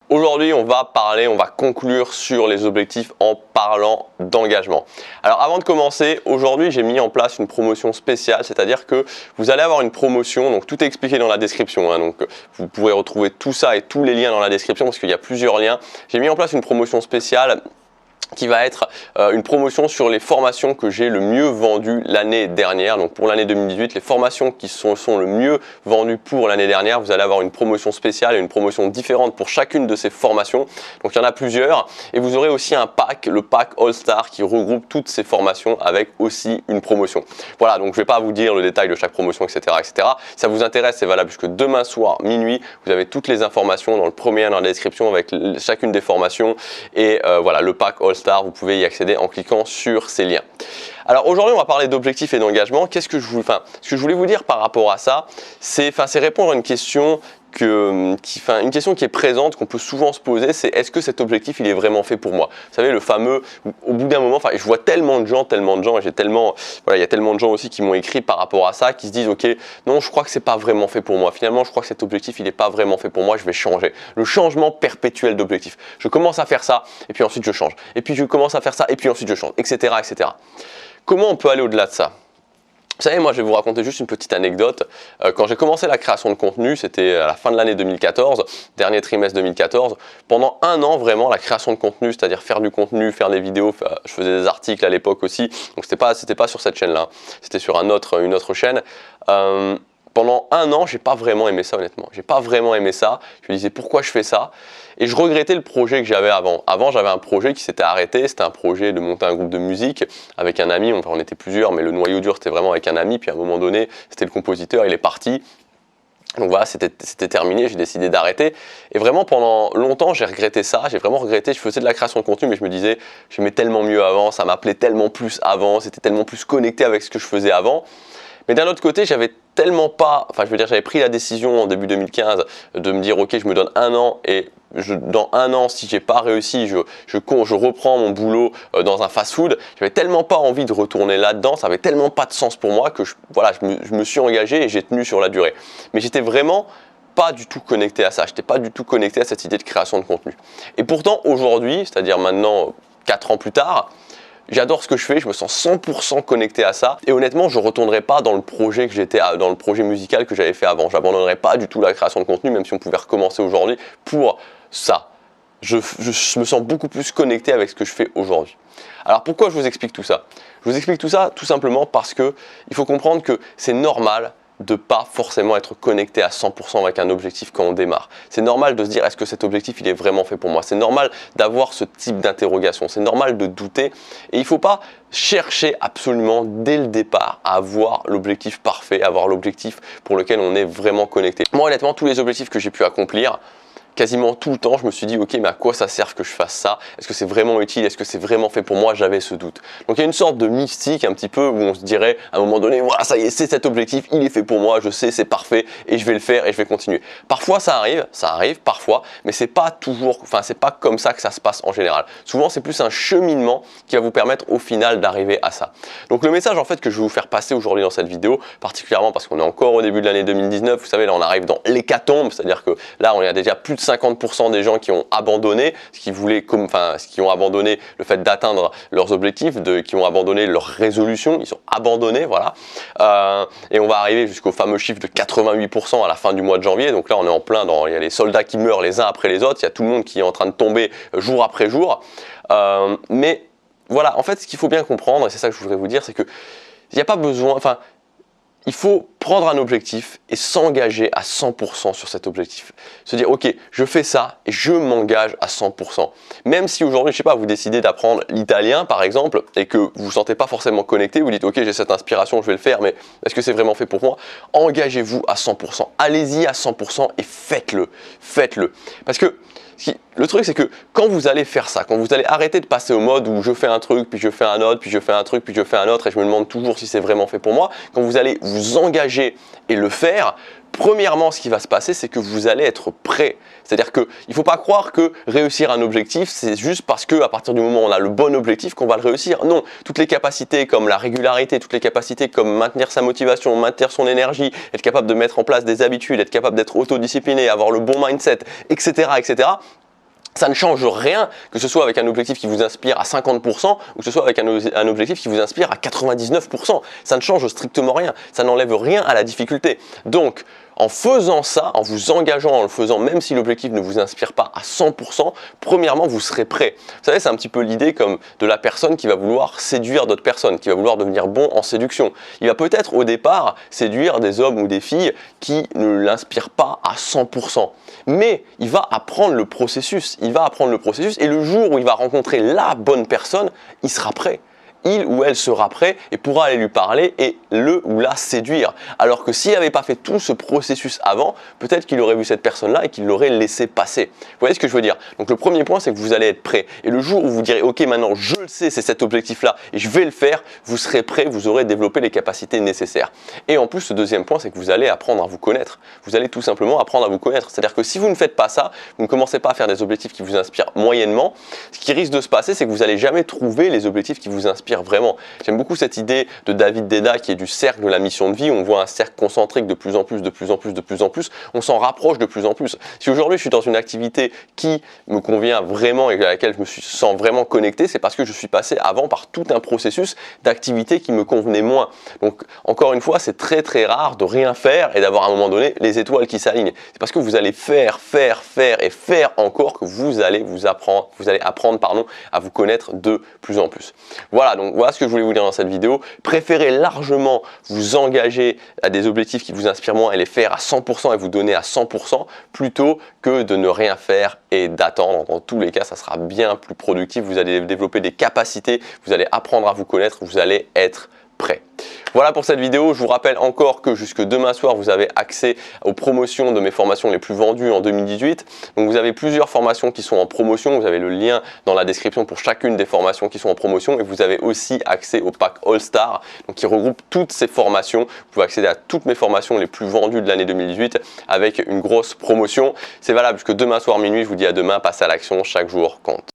Aujourd'hui, on va conclure sur les objectifs en parlant d'engagement. Alors avant de commencer, aujourd'hui j'ai mis en place une promotion spéciale, c'est-à-dire que vous allez avoir une promotion, donc tout est expliqué dans la description, donc vous pourrez retrouver tout ça et tous les liens dans la description parce qu'il y a plusieurs liens. J'ai mis en place une promotion spéciale qui va être une promotion sur les formations que j'ai le mieux vendues l'année dernière. Donc pour l'année 2018, les formations qui sont le mieux vendues pour l'année dernière, vous allez avoir une promotion spéciale et une promotion différente pour chacune de ces formations. Donc il y en a plusieurs et vous aurez aussi un pack, le pack All Star qui regroupe toutes ces formations avec aussi une promotion. Voilà, donc je ne vais pas vous dire le détail de chaque promotion, etc. etc. Si ça vous intéresse, c'est valable jusque demain soir, minuit. Vous avez toutes les informations dans le premier lien dans la description avec chacune des formations et voilà, le pack All Star, vous pouvez y accéder en cliquant sur ces liens. Alors aujourd'hui, on va parler d'objectifs et d'engagement. Ce que je voulais vous dire par rapport à ça, c'est répondre à une question qui est présente, qu'on peut souvent se poser, c'est est-ce que cet objectif il est vraiment fait pour moi? Vous savez, le fameux, au bout d'un moment, je vois tellement de gens, et j'ai tellement, voilà, il y a tellement de gens aussi qui m'ont écrit par rapport à ça, qui se disent ok, non, je crois que c'est pas vraiment fait pour moi. Finalement, je crois que cet objectif il n'est pas vraiment fait pour moi, je vais changer. Le changement perpétuel d'objectif. Je commence à faire ça, et puis ensuite je change. Et puis je commence à faire ça, et puis ensuite je change, etc., etc. Comment on peut aller au-delà de ça? Vous savez, moi je vais vous raconter juste une petite anecdote. Quand j'ai commencé la création de contenu, c'était à la fin de l'année 2014, dernier trimestre 2014. Pendant un an, vraiment, la création de contenu, c'est-à-dire faire du contenu, faire des vidéos, je faisais des articles à l'époque aussi. Donc c'était pas sur cette chaîne-là, c'était sur une autre chaîne. Pendant un an, j'ai pas vraiment aimé ça honnêtement. J'ai pas vraiment aimé ça. Je me disais pourquoi je fais ça et je regrettais le projet que j'avais avant. Avant, j'avais un projet qui s'était arrêté. C'était un projet de monter un groupe de musique avec un ami. Enfin, on était plusieurs, mais le noyau dur c'était vraiment avec un ami. Puis à un moment donné, c'était le compositeur, il est parti. Donc voilà, c'était terminé, j'ai décidé d'arrêter. Et vraiment pendant longtemps, j'ai regretté ça, j'ai vraiment regretté, je faisais de la création de contenu, mais je me disais, j'aimais tellement mieux avant, ça m'appelait tellement plus avant, c'était tellement plus connecté avec ce que je faisais avant. Mais d'un autre côté, j'avais tellement pas, j'avais pris la décision en début 2015 de me dire ok, je me donne un an et dans un an, si j'ai pas réussi, je reprends mon boulot dans un fast-food. J'avais tellement pas envie de retourner là-dedans, ça avait tellement pas de sens pour moi que je me suis engagé et j'ai tenu sur la durée. Mais j'étais vraiment pas du tout connecté à ça, j'étais pas du tout connecté à cette idée de création de contenu. Et pourtant aujourd'hui, c'est-à-dire maintenant 4 ans plus tard, j'adore ce que je fais, je me sens 100% connecté à ça et honnêtement je ne retournerai pas dans le projet que j'étais dans le projet musical que j'avais fait avant. J'abandonnerai pas du tout la création de contenu même si on pouvait recommencer aujourd'hui pour ça. Je me sens beaucoup plus connecté avec ce que je fais aujourd'hui. Alors pourquoi je vous explique tout ça? Je vous explique tout ça tout simplement parce que il faut comprendre que c'est normal de pas forcément être connecté à 100% avec un objectif quand on démarre. C'est normal de se dire est-ce que cet objectif il est vraiment fait pour moi? C'est normal d'avoir ce type d'interrogation, c'est normal de douter et il ne faut pas chercher absolument dès le départ à avoir l'objectif parfait, à avoir l'objectif pour lequel on est vraiment connecté. Moi honnêtement, tous les objectifs que j'ai pu accomplir, quasiment tout le temps, je me suis dit ok, mais à quoi ça sert que je fasse ça? Est-ce que c'est vraiment utile? Est-ce que c'est vraiment fait pour moi? J'avais ce doute. Donc il y a une sorte de mystique un petit peu où on se dirait à un moment donné, voilà, ça y est, c'est cet objectif, il est fait pour moi, je sais, c'est parfait et je vais le faire et je vais continuer. Parfois ça arrive parfois, mais c'est pas toujours, c'est pas comme ça que ça se passe en général. Souvent c'est plus un cheminement qui va vous permettre au final d'arriver à ça. Donc le message en fait que je vais vous faire passer aujourd'hui dans cette vidéo, particulièrement parce qu'on est encore au début de l'année 2019, vous savez là on arrive dans l'hécatombe, c'est-à-dire que là on a déjà plus de 50% des gens qui ont abandonné, qui ont abandonné le fait d'atteindre leurs objectifs, qui ont abandonné leurs résolutions, ils ont abandonné, voilà. Et on va arriver jusqu'au fameux chiffre de 88% à la fin du mois de janvier. Donc là, on est en plein il y a les soldats qui meurent les uns après les autres, il y a tout le monde qui est en train de tomber jour après jour. Mais voilà, en fait, ce qu'il faut bien comprendre, et c'est ça que je voudrais vous dire, c'est que il n'y a pas besoin, il faut prendre un objectif et s'engager à 100% sur cet objectif. Se dire, ok, je fais ça et je m'engage à 100%. Même si aujourd'hui, je sais pas, vous décidez d'apprendre l'italien par exemple et que vous vous sentez pas forcément connecté, vous dites, ok, j'ai cette inspiration, je vais le faire, mais est-ce que c'est vraiment fait pour moi? Engagez-vous à 100%. Allez-y à 100% et faites-le. Faites-le. Parce que le truc, c'est que quand vous allez faire ça, quand vous allez arrêter de passer au mode où je fais un truc, puis je fais un autre, puis je fais un truc, puis je fais un autre, et je me demande toujours si c'est vraiment fait pour moi, quand vous allez vous engager et le faire, premièrement, ce qui va se passer, c'est que vous allez être prêt. C'est-à-dire qu'il ne faut pas croire que réussir un objectif, c'est juste parce qu'à partir du moment où on a le bon objectif qu'on va le réussir. Non, toutes les capacités comme la régularité, toutes les capacités comme maintenir sa motivation, maintenir son énergie, être capable de mettre en place des habitudes, être capable d'être autodiscipliné, avoir le bon mindset, etc., etc., Ça ne change rien, que ce soit avec un objectif qui vous inspire à 50% ou que ce soit avec un objectif qui vous inspire à 99%. Ça ne change strictement rien, ça n'enlève rien à la difficulté. Donc, en faisant ça, en vous engageant, en le faisant, même si l'objectif ne vous inspire pas à 100%, premièrement, vous serez prêt. Vous savez, c'est un petit peu l'idée comme de la personne qui va vouloir séduire d'autres personnes, qui va vouloir devenir bon en séduction. Il va peut-être au départ séduire des hommes ou des filles qui ne l'inspirent pas à 100%. Mais il va apprendre le processus. Il va apprendre le processus et le jour où il va rencontrer la bonne personne, il sera prêt. Il ou elle sera prêt et pourra aller lui parler et le ou la séduire. Alors que s'il n'avait pas fait tout ce processus avant, peut-être qu'il aurait vu cette personne-là et qu'il l'aurait laissé passer. Vous voyez ce que je veux dire? Donc le premier point, c'est que vous allez être prêt. Et le jour où vous direz, ok, maintenant je le sais, c'est cet objectif-là et je vais le faire, vous serez prêt, vous aurez développé les capacités nécessaires. Et en plus, le deuxième point, c'est que vous allez apprendre à vous connaître. Vous allez tout simplement apprendre à vous connaître. C'est-à-dire que si vous ne faites pas ça, vous ne commencez pas à faire des objectifs qui vous inspirent moyennement, ce qui risque de se passer, c'est que vous n'allez jamais trouver les objectifs qui vous inspirent vraiment. J'aime beaucoup cette idée de David Deida qui est du cercle de la mission de vie. On voit un cercle concentrique de plus en plus, de plus en plus, de plus en plus. On s'en rapproche de plus en plus. Si aujourd'hui je suis dans une activité qui me convient vraiment et à laquelle je me sens vraiment connecté, c'est parce que je suis passé avant par tout un processus d'activité qui me convenait moins. Donc encore une fois, c'est très très rare de rien faire et d'avoir à un moment donné les étoiles qui s'alignent. C'est parce que vous allez faire et faire encore que vous allez apprendre à vous connaître de plus en plus. Voilà, donc voilà ce que je voulais vous dire dans cette vidéo. Préférez largement vous engager à des objectifs qui vous inspirent moins et les faire à 100% et vous donner à 100% plutôt que de ne rien faire et d'attendre. Dans tous les cas, ça sera bien plus productif. Vous allez développer des capacités, vous allez apprendre à vous connaître, vous allez être prêt. Voilà pour cette vidéo. Je vous rappelle encore que jusque demain soir, vous avez accès aux promotions de mes formations les plus vendues en 2018. Donc vous avez plusieurs formations qui sont en promotion. Vous avez le lien dans la description pour chacune des formations qui sont en promotion. Et vous avez aussi accès au pack All Star, donc qui regroupe toutes ces formations. Vous pouvez accéder à toutes mes formations les plus vendues de l'année 2018 avec une grosse promotion. C'est valable jusque demain soir minuit. Je vous dis à demain. Passez à l'action. Chaque jour compte.